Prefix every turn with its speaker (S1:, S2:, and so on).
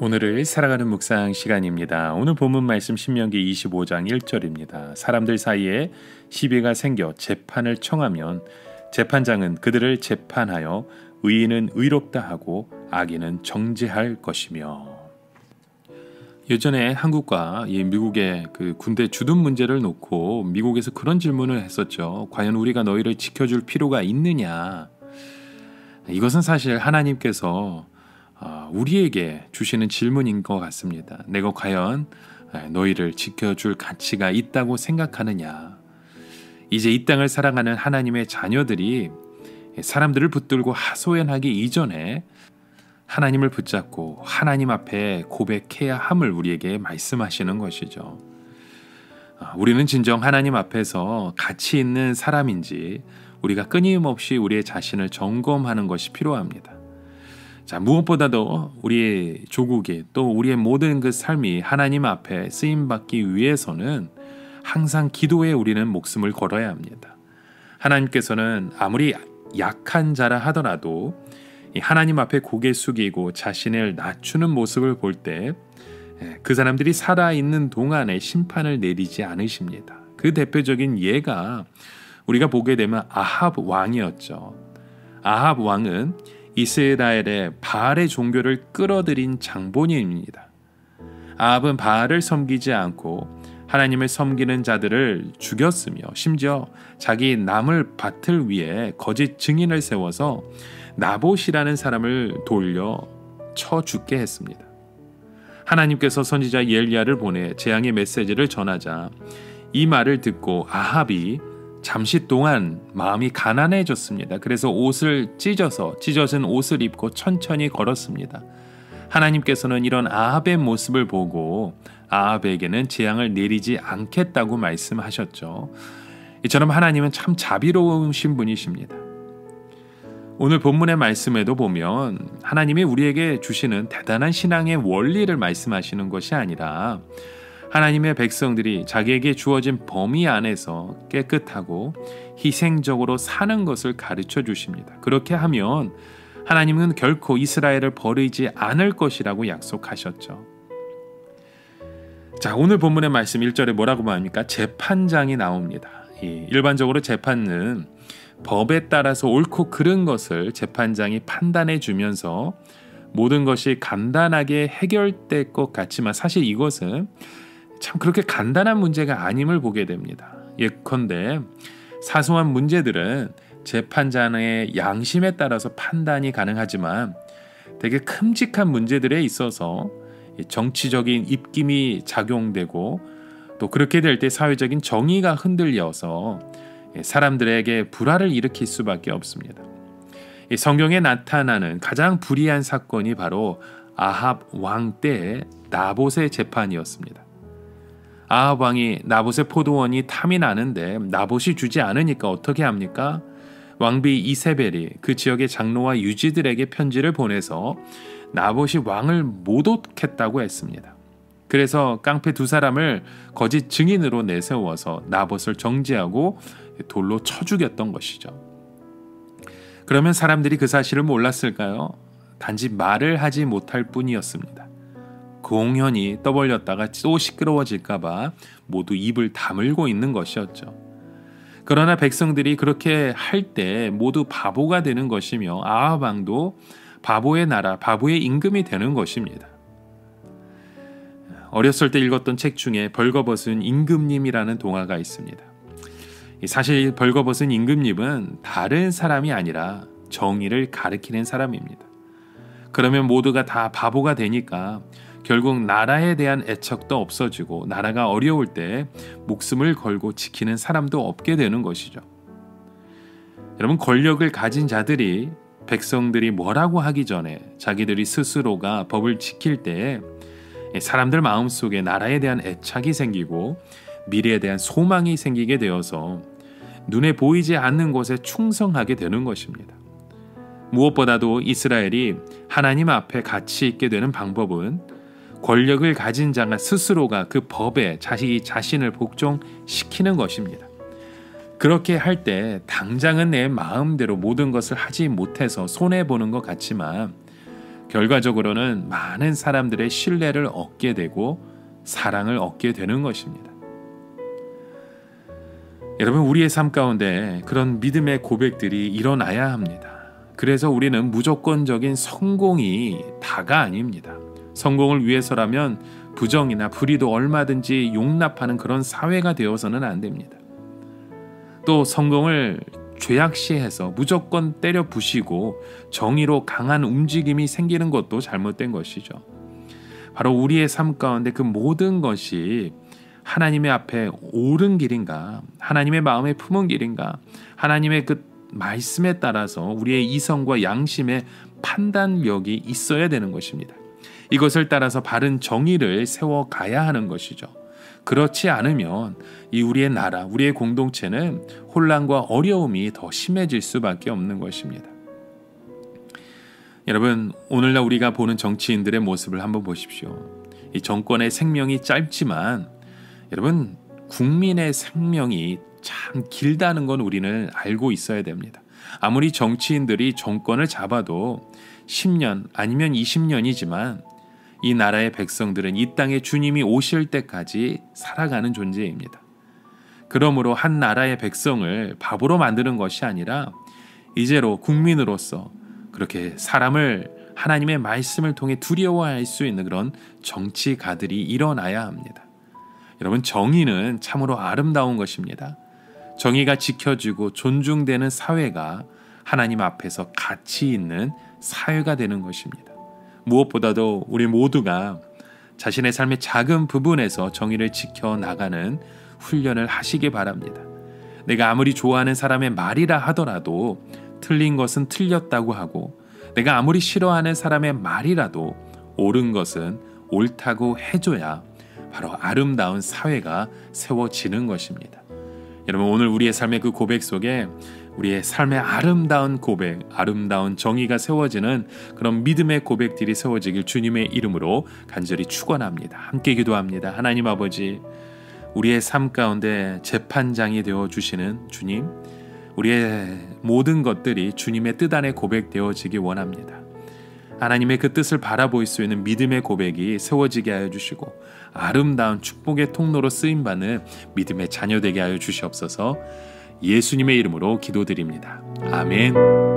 S1: 오늘을 살아가는 묵상 시간입니다. 오늘 본문 말씀 신명기 25장 1절입니다. 사람들 사이에 시비가 생겨 재판을 청하면 재판장은 그들을 재판하여 의인은 의롭다 하고 악인은 정죄할 것이며. 예전에 한국과 미국의 그 군대 주둔 문제를 놓고 미국에서 그런 질문을 했었죠. 과연 우리가 너희를 지켜줄 필요가 있느냐? 이것은 사실 하나님께서 우리에게 주시는 질문인 것 같습니다. 내가 과연 너희를 지켜줄 가치가 있다고 생각하느냐? 이제 이 땅을 살아가는 하나님의 자녀들이 사람들을 붙들고 하소연하기 이전에 하나님을 붙잡고 하나님 앞에 고백해야 함을 우리에게 말씀하시는 것이죠. 우리는 진정 하나님 앞에서 가치 있는 사람인지 우리가 끊임없이 우리의 자신을 점검하는 것이 필요합니다. 자, 무엇보다도 우리의 조국이 또 우리의 모든 그 삶이 하나님 앞에 쓰임받기 위해서는 항상 기도에 우리는 목숨을 걸어야 합니다. 하나님께서는 아무리 약한 자라 하더라도 하나님 앞에 고개 숙이고 자신을 낮추는 모습을 볼 때 그 사람들이 살아있는 동안에 심판을 내리지 않으십니다. 그 대표적인 예가 우리가 보게 되면 아합 왕이었죠. 아합 왕은 이스라엘의 바알의 종교를 끌어들인 장본인입니다. 아합은 바알을 섬기지 않고 하나님을 섬기는 자들을 죽였으며 심지어 자기 남을 밭을 위해 거짓 증인을 세워서 나봇이라는 사람을 돌려 쳐 죽게 했습니다. 하나님께서 선지자 엘리야를 보내 재앙의 메시지를 전하자 이 말을 듣고 아합이 잠시 동안 마음이 가난해졌습니다. 그래서 옷을 찢어진 옷을 입고 천천히 걸었습니다. 하나님께서는 이런 아합의 모습을 보고 아합에게는 재앙을 내리지 않겠다고 말씀하셨죠. 이처럼 하나님은 참 자비로우신 분이십니다. 오늘 본문의 말씀에도 보면 하나님이 우리에게 주시는 대단한 신앙의 원리를 말씀하시는 것이 아니라 하나님의 백성들이 자기에게 주어진 범위 안에서 깨끗하고 희생적으로 사는 것을 가르쳐 주십니다. 그렇게 하면 하나님은 결코 이스라엘을 버리지 않을 것이라고 약속하셨죠. 자, 오늘 본문의 말씀 1절에 뭐라고 말합니까? 재판장이 나옵니다. 일반적으로 재판은 법에 따라서 옳고 그른 것을 재판장이 판단해 주면서 모든 것이 간단하게 해결될 것 같지만 사실 이것은 참 그렇게 간단한 문제가 아님을 보게 됩니다. 예컨대 사소한 문제들은 재판장의 양심에 따라서 판단이 가능하지만 되게 큼직한 문제들에 있어서 정치적인 입김이 작용되고 또 그렇게 될 때 사회적인 정의가 흔들려서 사람들에게 불화를 일으킬 수밖에 없습니다. 성경에 나타나는 가장 불의한 사건이 바로 아합 왕 때의 나봇의 재판이었습니다. 아합 왕이 나봇의 포도원이 탐이 나는데 나봇이 주지 않으니까 어떻게 합니까? 왕비 이세벨이 그 지역의 장로와 유지들에게 편지를 보내서 나봇이 왕을 못 얻겠다고 했습니다. 그래서 깡패 두 사람을 거짓 증인으로 내세워서 나봇을 정죄하고 돌로 쳐 죽였던 것이죠. 그러면 사람들이 그 사실을 몰랐을까요? 단지 말을 하지 못할 뿐이었습니다. 공연히 떠벌렸다가 또 시끄러워질까봐 모두 입을 다물고 있는 것이었죠. 그러나 백성들이 그렇게 할 때 모두 바보가 되는 것이며 아합 왕도 바보의 나라, 바보의 임금이 되는 것입니다. 어렸을 때 읽었던 책 중에 벌거벗은 임금님이라는 동화가 있습니다. 사실 벌거벗은 임금님은 다른 사람이 아니라 정의를 가리키는 사람입니다. 그러면 모두가 다 바보가 되니까 결국 나라에 대한 애착도 없어지고 나라가 어려울 때 목숨을 걸고 지키는 사람도 없게 되는 것이죠. 여러분, 권력을 가진 자들이 백성들이 뭐라고 하기 전에 자기들이 스스로가 법을 지킬 때 사람들 마음속에 나라에 대한 애착이 생기고 미래에 대한 소망이 생기게 되어서 눈에 보이지 않는 것에 충성하게 되는 것입니다. 무엇보다도 이스라엘이 하나님 앞에 가치 있게 되는 방법은 권력을 가진 자가 스스로가 그 법에 자신을 복종시키는 것입니다. 그렇게 할 때 당장은 내 마음대로 모든 것을 하지 못해서 손해보는 것 같지만 결과적으로는 많은 사람들의 신뢰를 얻게 되고 사랑을 얻게 되는 것입니다. 여러분, 우리의 삶 가운데 그런 믿음의 고백들이 일어나야 합니다. 그래서 우리는 무조건적인 성공이 다가 아닙니다. 성공을 위해서라면 부정이나 불의도 얼마든지 용납하는 그런 사회가 되어서는 안 됩니다. 또 성공을 죄악시해서 무조건 때려 부시고 정의로 강한 움직임이 생기는 것도 잘못된 것이죠. 바로 우리의 삶 가운데 그 모든 것이 하나님의 앞에 옳은 길인가, 하나님의 마음에 품은 길인가, 하나님의 그 말씀에 따라서 우리의 이성과 양심의 판단력이 있어야 되는 것입니다. 이것을 따라서 바른 정의를 세워가야 하는 것이죠. 그렇지 않으면 이 우리의 나라, 우리의 공동체는 혼란과 어려움이 더 심해질 수밖에 없는 것입니다. 여러분, 오늘날 우리가 보는 정치인들의 모습을 한번 보십시오. 이 정권의 생명이 짧지만 여러분, 국민의 생명이 참 길다는 건 우리는 알고 있어야 됩니다. 아무리 정치인들이 정권을 잡아도 10년 아니면 20년이지만 이 나라의 백성들은 이 땅에 주님이 오실 때까지 살아가는 존재입니다. 그러므로 한 나라의 백성을 바보로 만드는 것이 아니라 이제로 국민으로서 그렇게 사람을 하나님의 말씀을 통해 두려워할 수 있는 그런 정치가들이 일어나야 합니다. 여러분, 정의는 참으로 아름다운 것입니다. 정의가 지켜지고 존중되는 사회가 하나님 앞에서 가치 있는 사회가 되는 것입니다. 무엇보다도 우리 모두가 자신의 삶의 작은 부분에서 정의를 지켜나가는 훈련을 하시기 바랍니다. 내가 아무리 좋아하는 사람의 말이라 하더라도 틀린 것은 틀렸다고 하고, 내가 아무리 싫어하는 사람의 말이라도 옳은 것은 옳다고 해줘야 바로 아름다운 사회가 세워지는 것입니다. 여러분, 오늘 우리의 삶의 그 고백 속에 우리의 삶의 아름다운 고백, 아름다운 정의가 세워지는 그런 믿음의 고백들이 세워지길 주님의 이름으로 간절히 축원합니다. 함께 기도합니다. 하나님 아버지, 우리의 삶 가운데 재판장이 되어주시는 주님, 우리의 모든 것들이 주님의 뜻 안에 고백되어지기 원합니다. 하나님의 그 뜻을 바라볼 수 있는 믿음의 고백이 세워지게 하여 주시고 아름다운 축복의 통로로 쓰임받는 믿음의 자녀 되게 하여 주시옵소서. 예수님의 이름으로 기도드립니다. 아멘.